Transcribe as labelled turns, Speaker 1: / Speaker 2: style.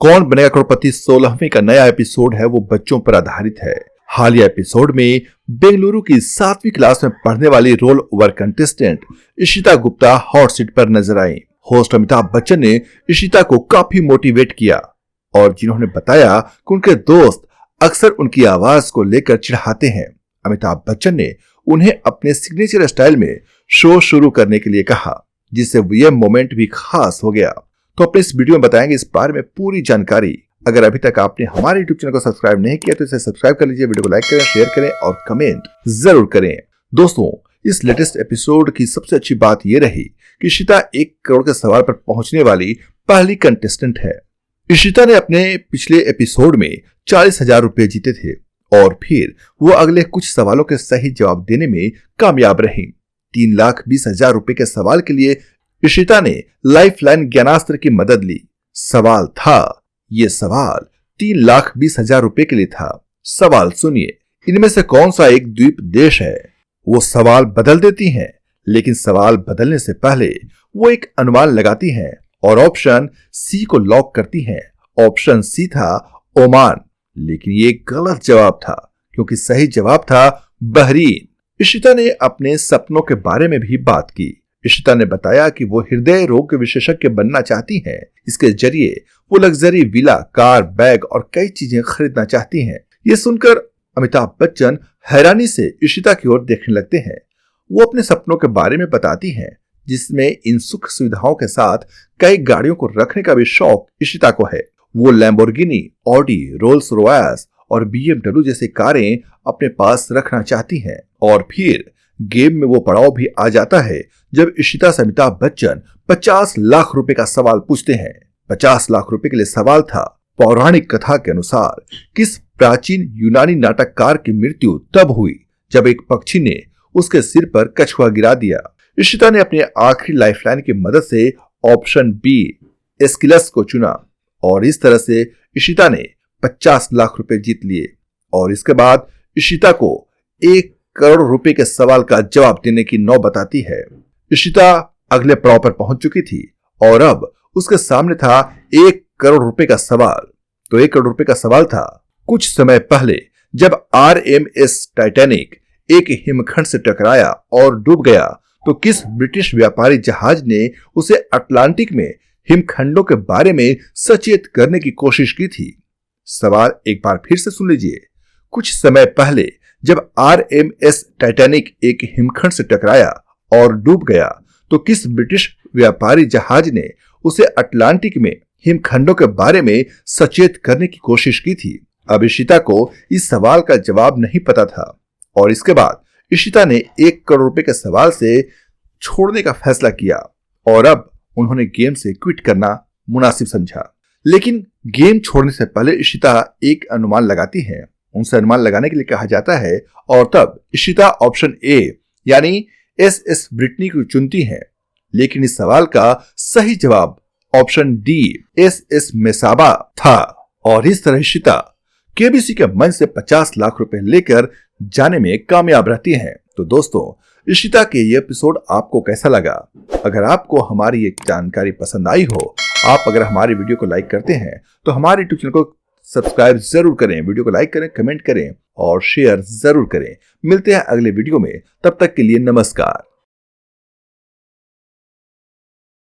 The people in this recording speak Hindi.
Speaker 1: कौन बनेगा करोड़पति 16वीं का नया एपिसोड है वो बच्चों पर आधारित है। हालिया एपिसोड में बेंगलुरु की 7वीं क्लास में पढ़ने वाली roll over contestant Ishita Gupta hot seat पर नजर आई। होस्ट अमिताभ बच्चन ने इशिता को काफी मोटिवेट किया और जिन्होंने बताया कि उनके दोस्त अक्सर उनकी आवाज को लेकर चिढ़ाते हैं। अमिताभ बच्चन ने उन्हें अपने सिग्नेचर स्टाइल में शो शुरू करने के लिए कहा, जिससे यह मोमेंट भी खास हो गया। तो अपने इस वीडियो में बताएंगे इस बारे में पूरी जानकारी। अगर अभी तक आपने हमारे YouTube चैनल को सब्सक्राइब नहीं किया तो इसे सब्सक्राइब कर लीजिए, वीडियो को लाइक करें, शेयर करें और कमेंट जरूर करें। दोस्तों, इस लेटेस्ट एपिसोड की सबसे अच्छी बात यह रही कि इशिता 1 करोड़ के सवाल पर पहुंचने वाली पहली कंटेस्टेंट है। इशिता ने अपने पिछले एपिसोड में 40,000 रुपए जीते थे और फिर वो अगले कुछ सवालों के सही जवाब देने में कामयाब रही। 3,20,000 रुपए के सवाल के लिए इशिता ने लाइफलाइन ज्ञानास्त्र की मदद ली। सवाल था, ये सवाल 3,20,000 रुपए के लिए था। सवाल सुनिए, इनमें से कौन सा एक द्वीप देश है? वो सवाल बदल देती हैं, लेकिन सवाल बदलने से पहले वो एक अनुमान लगाती हैं और ऑप्शन सी को लॉक करती हैं। ऑप्शन सी था ओमान, लेकिन ये गलत जवाब था क्योंकि सही जवाब था बहरीन। इशिता ने अपने सपनों के बारे में भी बात की। इशिता ने बताया कि वो हृदय रोग के विशेषज्ञ बनना चाहती हैं। इसके जरिए वो लग्जरी विला, कार, बैग और कई चीजें खरीदना चाहती हैं। ये सुनकर अमिताभ बच्चन हैरानी से इशिता की ओर देखने लगते हैं। वो अपने सपनों के बारे में बताती हैं, जिसमें इन सुख सुविधाओं के साथ कई गाड़ियों को रखने का भी शौक इशिता को है। वो लैम्बोर्गिनी, ऑडी, रोल्स रॉयस और BMW जैसी कारें अपने पास रखना चाहती हैं। और फिर गेम में वो पड़ाव भी आ जाता है जब इशिता से अमिताभ बच्चन 50 लाख रुपए का सवाल पूछते हैं। 50 लाख रुपए के लिए सवाल था, पौराणिक कथा के अनुसार किस प्राचीन यूनानी नाटककार की मृत्यु तब हुई जब एक पक्षी ने उसके सिर पर कछुआ गिरा दिया। इशिता ने अपनी आखिरी लाइफलाइन की मदद से ऑप्शन बी एस्किलस को चुना और इस तरह से इशिता ने 50 लाख रुपए जीत लिए। और इसके बाद इशिता को 1 करोड़ रुपए के सवाल का जवाब देने की नौबत आती है। इशिता अगले पड़ाव पर पहुंच चुकी थी और अब उसके सामने था 1 करोड़ रुपए का सवाल। तो 1 करोड़ रुपए का सवाल था, कुछ समय पहले जब RMS टाइटैनिक एक हिमखंड से टकराया और डूब गया तो किस ब्रिटिश व्यापारी जहाज ने उसे अटलांटिक में हिमखंडों के बारे में सचेत करने की कोशिश की थी? सवाल एक बार फिर से सुन लीजिए। कुछ समय पहले जब RMS टाइटैनिक एक हिमखंड से टकराया और डूब गया तो किस ब्रिटिश व्यापारी जहाज ने उसे अटलांटिक में हिमखंडों के बारे में सचेत करने की कोशिश की थी? अब इशिता को इस सवाल का जवाब नहीं पता था और इसके बाद इशिता ने 1 करोड़ रुपए के सवाल से छोड़ने का फैसला किया और अब उन्होंने गेम से क्विट करना मुनासिब समझा। लेकिन गेम छोड़ने से पहले इशिता एक अनुमान लगाती है। उनसे अनुमान लगाने के लिए कहा जाता है और तब इशिता ऑप्शन ए यानी SS ब्रिटनी को चुनती है। लेकिन इस सवाल का सही जवाब ऑप्शन डी SS मेसाबा था और इस तरह इशिता KBC के मंच से 50 लाख रुपए लेकर जाने में कामयाब रहती हैं। तो दोस्तों, इशिता के ये एपिसोड आपको कैसा लगा? अगर आपको हमारी ये जानकारी पसंद आई हो, आप अगर हमारी वीडियो को लाइक करते हैं तो हमारे YouTube चैनल को सब्सक्राइब जरूर करें, वीडियो को लाइक करें, कमेंट करें और शेयर जरूर करें। मिलते हैं अगले वीडियो में, तब तक के लिए नमस्कार।